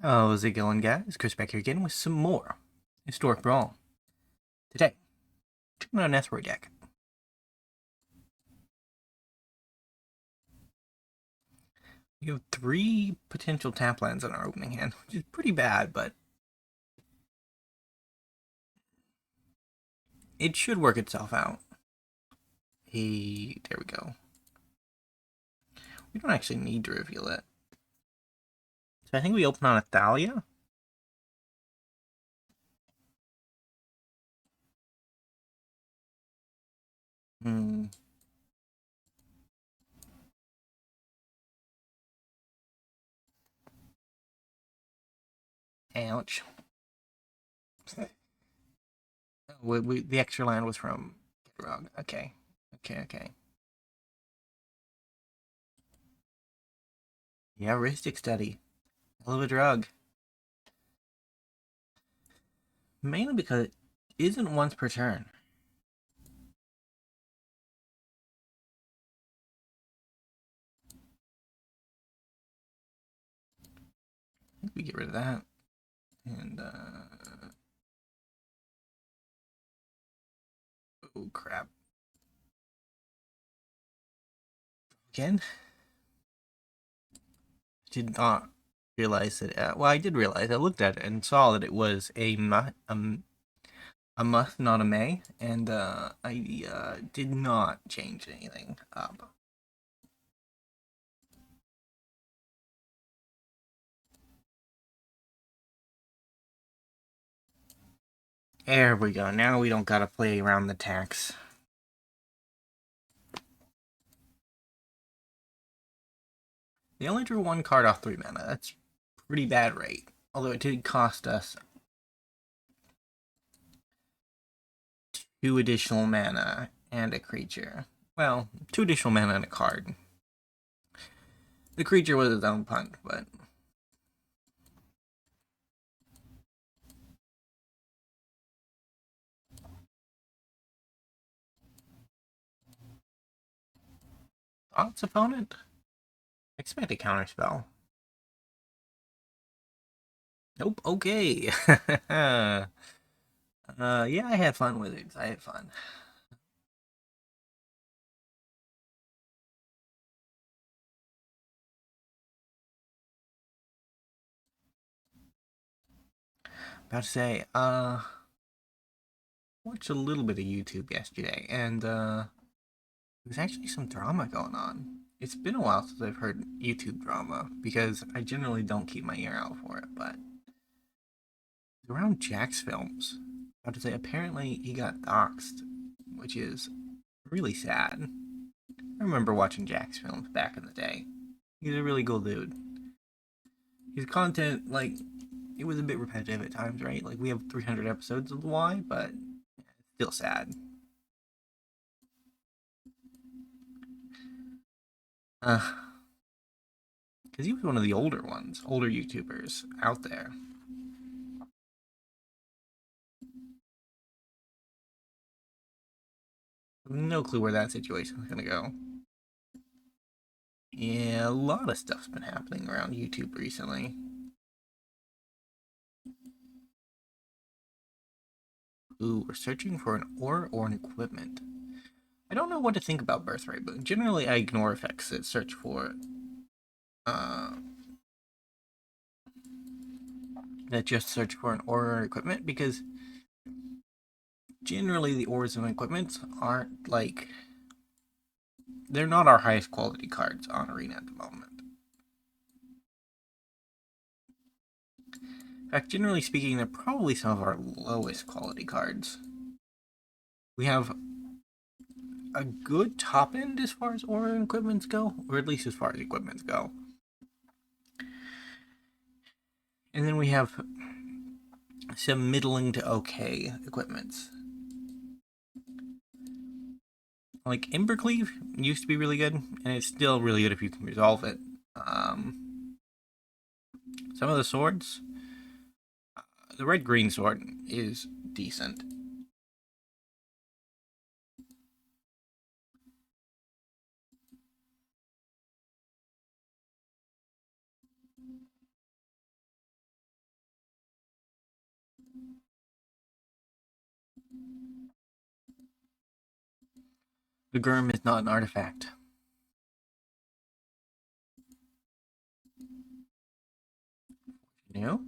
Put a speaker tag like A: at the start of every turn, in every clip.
A: How's it going, guys? Chris back here again with some more Historic Brawl. Today, checking out a Nethroi deck. We have 3 potential tap lands in our opening hand, which is pretty bad, but it should work itself out. There we go. We don't actually need to reveal it. So I think we open on a Thalia. Ouch. The extra land was from Gitrog. Okay. Yeah, Heuristic Study. Hell of a drug. Mainly because it isn't once per turn. I think we get rid of that. And, oh, crap. Again? Did not realize that, well, I did realize. I looked at it and saw that it was a month, not a May, and I did not change anything up. There we go. Now we don't gotta play around the tax. They only drew 1 card off 3 mana. That's pretty bad rate. Although it did cost us 2 additional mana and a creature. Well, 2 additional mana and a card. The creature was its own punt, but Thought's opponent? Expect a counterspell. Nope, okay. Yeah, I had fun with it. I had fun. About to say, watched a little bit of YouTube yesterday, and there's actually some drama going on. It's been a while since I've heard YouTube drama, because I generally don't keep my ear out for it, but it's around Jack's films. About to say, apparently he got doxxed, which is really sad. I remember watching Jack's films back in the day. He's a really cool dude. His content, like, it was a bit repetitive at times, right? Like, we have 300 episodes of the Y, but still sad. Because he was one of the older ones, older YouTubers out there. No clue where that situation is going to go. Yeah, a lot of stuff's been happening around YouTube recently. Ooh, we're searching for an ore or an equipment. I don't know what to think about Birthright, but generally I ignore effects that search for that just search for an ore or equipment, because generally the ores and equipments aren't like, they're not our highest quality cards on Arena at the moment. In fact, generally speaking, they're probably some of our lowest quality cards. We have a good top end as far as ore and equipments go, or at least as far as equipments go. And then we have some middling to okay equipments. Like Embercleave used to be really good, and it's still really good if you can resolve it. Some of the swords, the red-green sword is decent. The Gurm is not an artifact. No?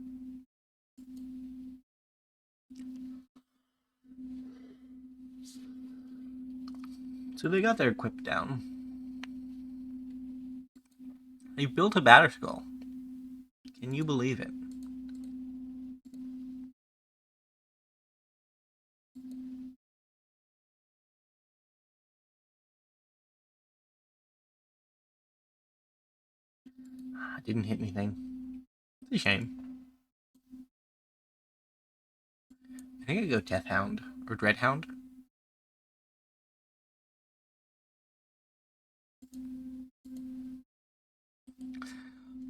A: So they got their equip down. They built a Batter Skull. Can you believe it? Didn't hit anything. It's a shame. I think I go Deathhound or Dreadhound.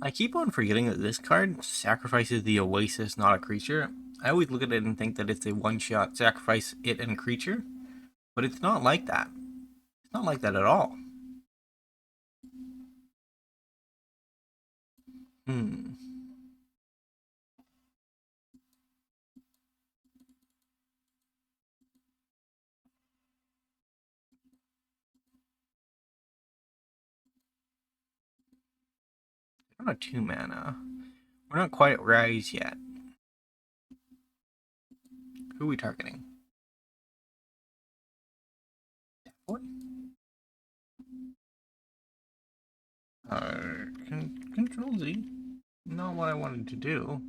A: I keep on forgetting that this card sacrifices the Oasis, not a creature. I always look at it and think that it's a one-shot sacrifice it and a creature, but it's not like that. It's not like that at all. Hmm. I don't have 2 mana. We're not quite at Rise yet. Who are we targeting? What? Control Z. Not what I wanted to do.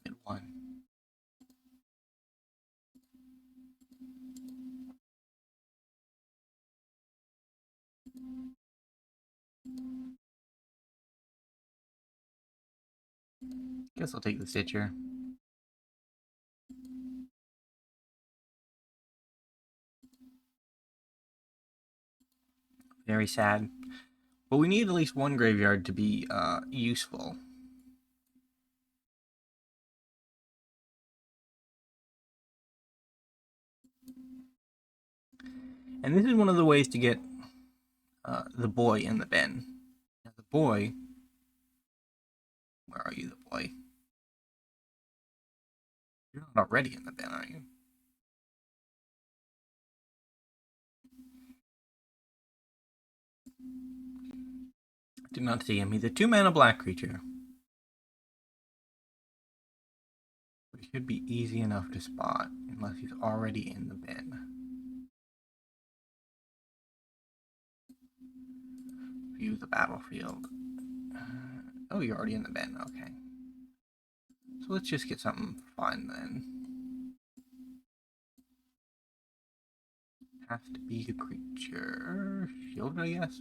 A: Hit 1. Guess I'll take the Stitcher. Very sad. But we need at least one graveyard to be useful. And this is one of the ways to get the boy in the bin. Now, the boy... Where are you, the boy? You're not already in the bin, are you? Did not see him. He's a 2-mana black creature. But he should be easy enough to spot, unless he's already in the bin. View the battlefield. Oh, you're already in the bin, okay. So let's just get something fun then. Has to be a creature. Shield, I guess?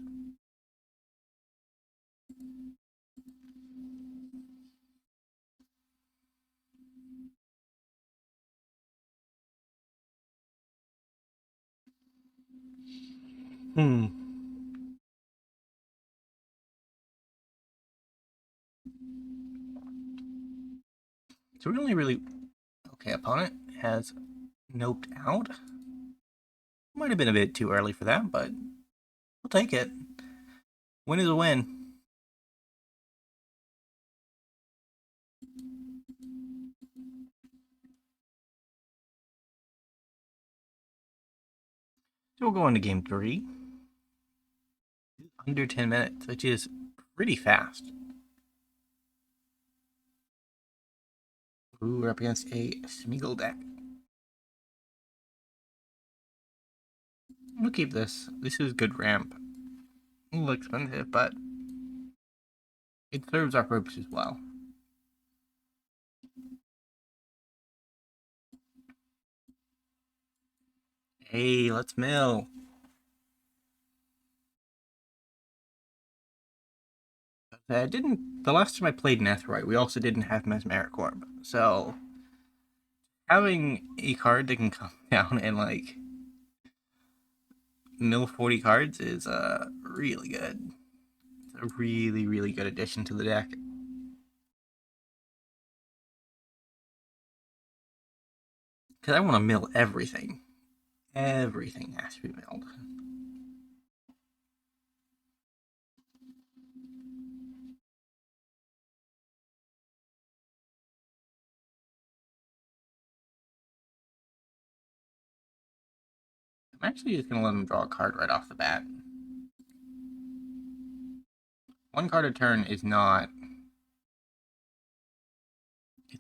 A: Hmm. So we only really... Okay, opponent has noped out. Might have been a bit too early for that, but we'll take it. Win is a win. So we'll go into game 3. Under 10 minutes, which is pretty fast. Ooh, we're up against a Smeagol deck. We'll keep this. This is good ramp. A little expensive, but it serves our purpose as well. Hey, let's mill. The last time I played Nethroi, we also didn't have Mesmeric Orb. So, having a card that can come down and, like, mill 40 cards is, really good. It's a really, really good addition to the deck. Because I want to mill everything. Everything has to be milled. I'm actually just going to let him draw a card right off the bat. One card a turn is not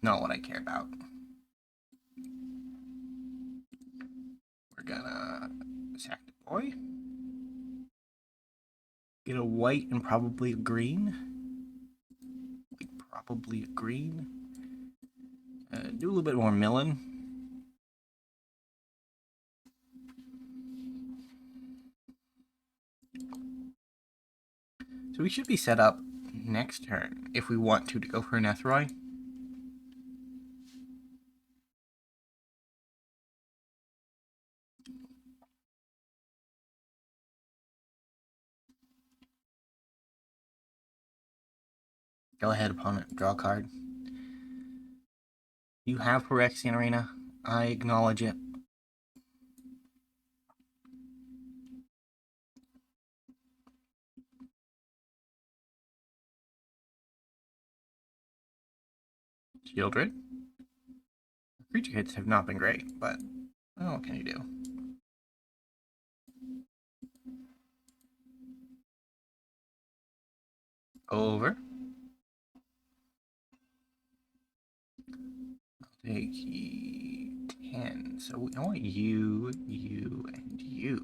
A: what I care about. We're gonna sack the boy. Get a white and probably a green. Probably a green. Do a little bit more milling. So we should be set up next turn if we want to go for a Nethroi. Go ahead, opponent. Draw a card. You have Phyrexia Arena. I acknowledge it. Shieldred. Creature hits have not been great, but what can you do? Over. I'll take 10. So I want you, and you.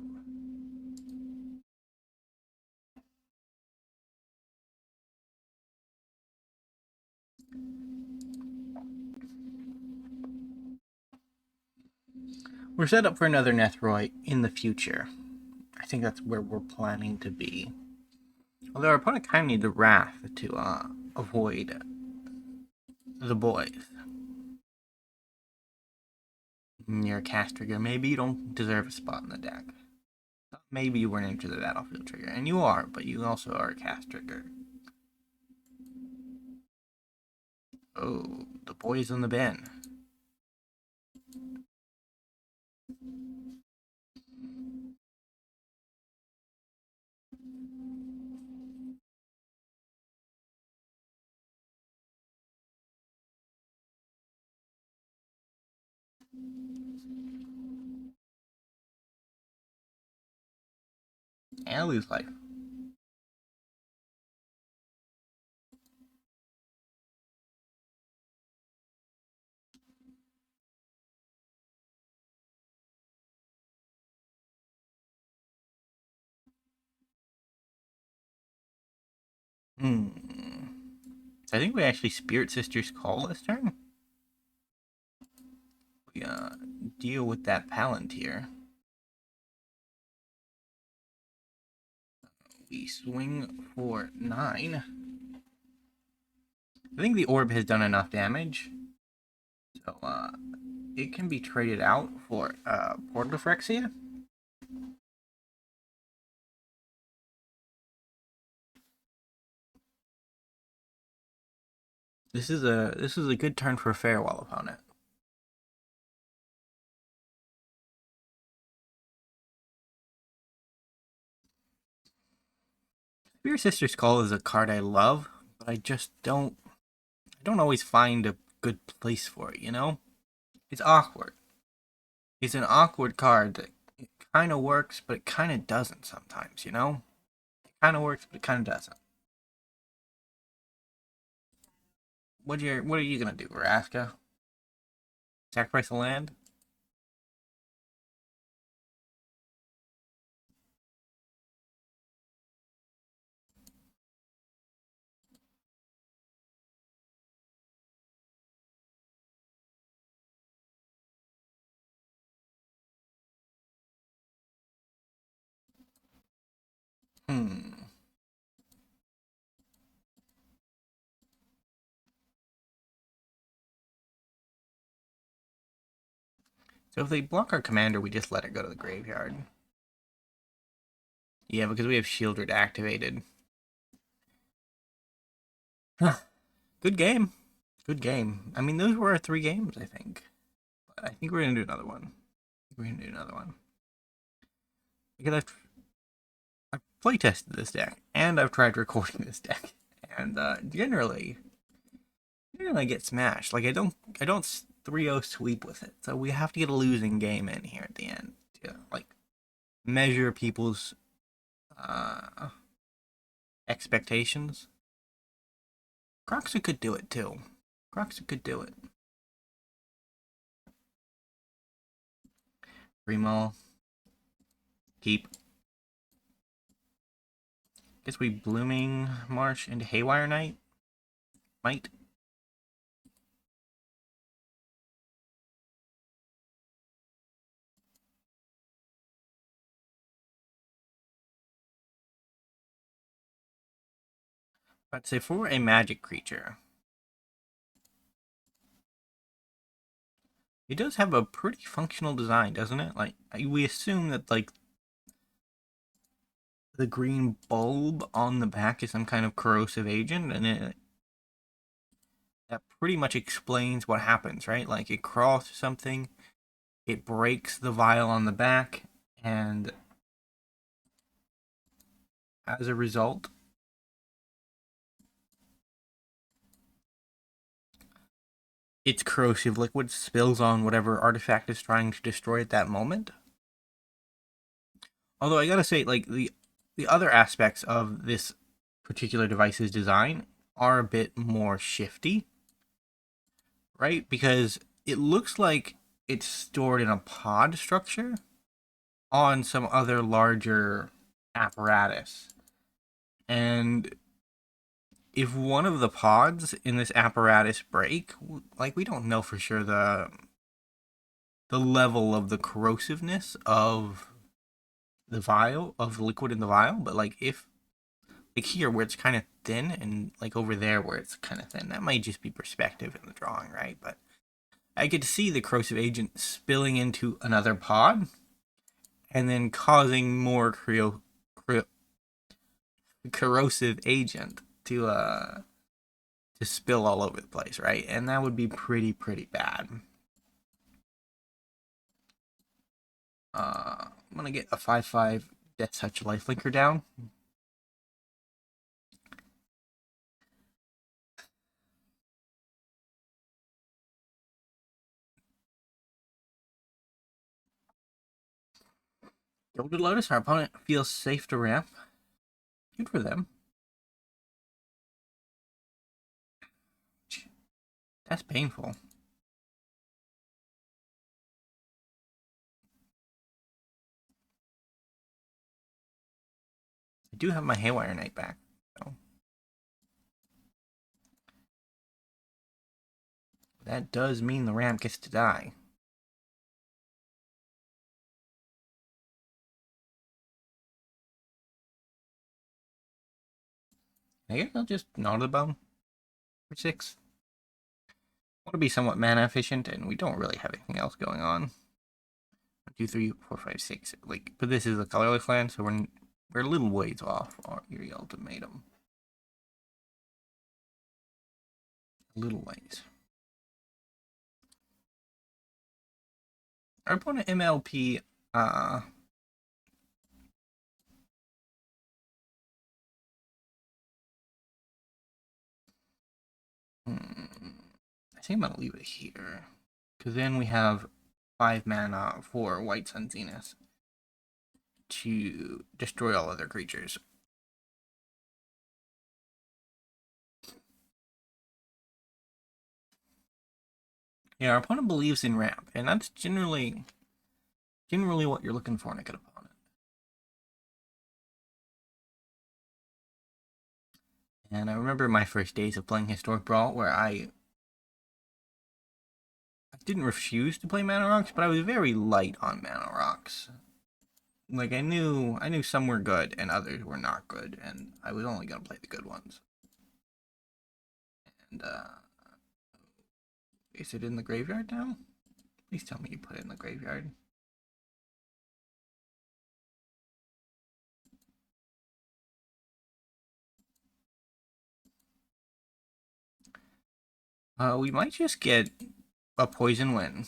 A: We're set up for another Nethroi in the future. I think that's where we're planning to be. Although our opponent kind of needs the Wrath to avoid the boys. You're a cast trigger. Maybe you don't deserve a spot in the deck. Maybe you weren't into the battlefield trigger. And you are, but you also are a cast trigger. Oh, the boys in the bin. And I lose life. So I think we actually Spirit Sister's Call this turn. We deal with that Palantir. We swing for 9. I think the orb has done enough damage. So it can be traded out for Portal Phyrexia. This is a good turn for a farewell opponent. Spirit Sister's Call is a card I love, but I just don't always find a good place for it, you know? It's awkward. It's an awkward card that it kind of works, but it kind of doesn't sometimes, you know? It kind of works, but it kind of doesn't. What are you gonna do, Raska? Sacrifice the land? Hmm. So if they block our commander, we just let it go to the graveyard. Yeah, because we have Shieldred activated. Good game. Good game. I mean, those were our 3 games, I think. But I think we're going to do another one. Because I've playtested this deck, and I've tried recording this deck. And generally I get smashed. Like, I don't 3-0 sweep with it. So we have to get a losing game in here at the end to, like, measure people's uh, expectations. Croxa could do it too. Croxa could do it. Primo. Keep. Guess we Blooming Marsh into Haywire Knight. Might. But say for a magic creature, it does have a pretty functional design, doesn't it? Like we assume that like the green bulb on the back is some kind of corrosive agent, and that pretty much explains what happens, right? Like it crawls to something, it breaks the vial on the back, and as a result, its corrosive liquid spills on whatever artifact is trying to destroy at that moment. Although I gotta say, like the other aspects of this particular device's design are a bit more shifty, right? Because it looks like it's stored in a pod structure on some other larger apparatus. And if one of the pods in this apparatus break, like we don't know for sure the level of the corrosiveness of the vial, of the liquid in the vial, but like if like here where it's kind of thin and like over there where it's kind of thin, that might just be perspective in the drawing, right? But I could see the corrosive agent spilling into another pod and then causing more corrosive agent to spill all over the place, right? And that would be pretty bad. I'm gonna get a 5/5 Death Touch Lifelinker down. Gilded Lotus, our opponent feels safe to ramp. Good for them. That's painful. I do have my Haywire Knight back, so that does mean the ramp gets to die. I guess I'll just Gnaw the Bone for 6. I want to be somewhat mana efficient, and we don't really have anything else going on. 1, 2, 3, 4, 5, 6. Like, but this is a colorless land, so we're a little ways off our Eerie Ultimatum. A little ways. Our opponent MLP, I think I'm gonna leave it here, because then we have 5 mana for White Sun Zenith to destroy all other creatures. Yeah, our opponent believes in ramp, and that's generally what you're looking for in a good opponent. And I remember my first days of playing Historic Brawl, where I didn't refuse to play Mana Rocks, but I was very light on Mana Rocks. Like I knew some were good and others were not good, and I was only gonna play the good ones. And is it in the graveyard now? Please tell me you put it in the graveyard. We might just get a poison win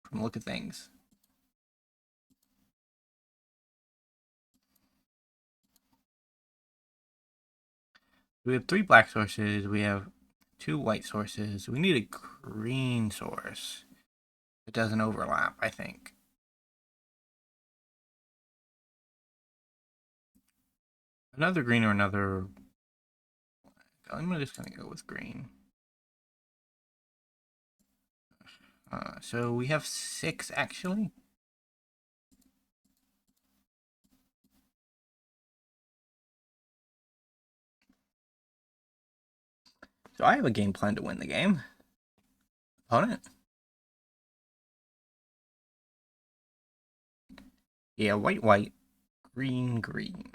A: from the look of things. We have 3 black sources. We have 2 white sources. We need a green source that doesn't overlap, I think. Another green or another... I'm just gonna go with green. So we have 6 actually. So I have a game plan to win the game. Opponent. Yeah, white, white, green, green.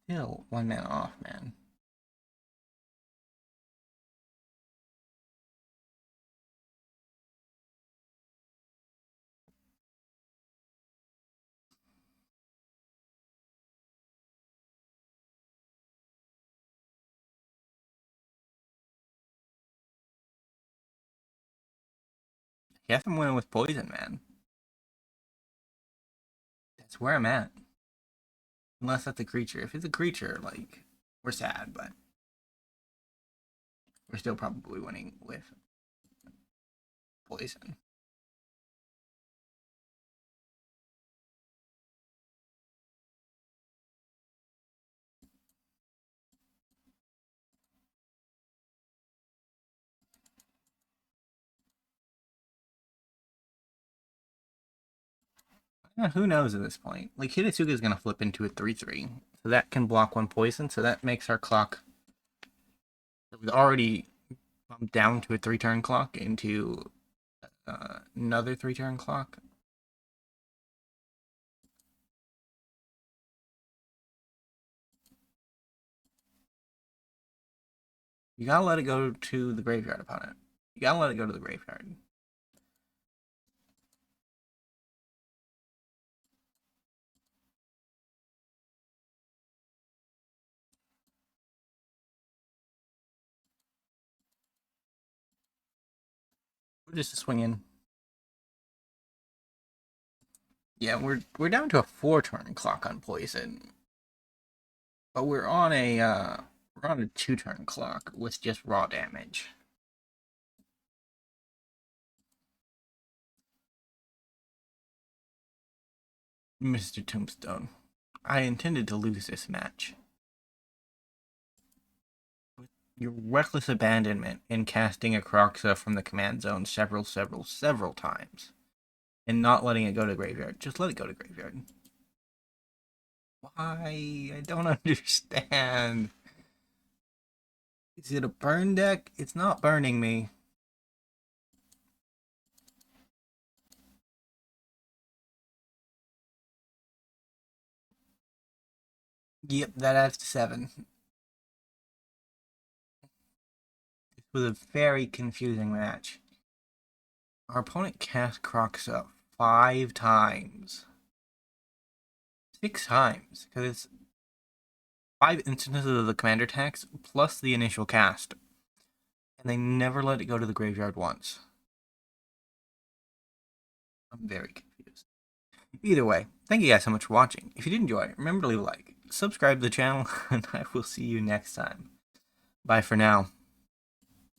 A: Still 1 mana off, man. You have to win with poison, man. That's where I'm at. Unless that's a creature. If it's a creature, like, we're sad, but we're still probably winning with poison. Who knows at this point? Like, Hidetsuga is going to flip into a 3/3. So that can block 1 poison. So that makes our clock. We've already bumped down to a 3-turn clock into another 3-turn clock. You gotta let it go to the graveyard, opponent. You gotta let it go to the graveyard. We're just a swing in. Yeah, we're down to a 4-turn clock on poison, but we're on a 2-turn clock with just raw damage. Mr. Tombstone, I intended to lose this match. Your reckless abandonment in casting a Kroxa from the command zone several times and not letting it go to graveyard. Just let it go to graveyard. Why? I don't understand. Is it a burn deck? It's not burning me. Yep, that adds to 7. This was a very confusing match. Our opponent cast Kroxa 5 times. 6 times, because it's 5 instances of the commander tax plus the initial cast. And they never let it go to the graveyard once. I'm very confused. Either way, thank you guys so much for watching. If you did enjoy, remember to leave a like, subscribe to the channel, and I will see you next time. Bye for now.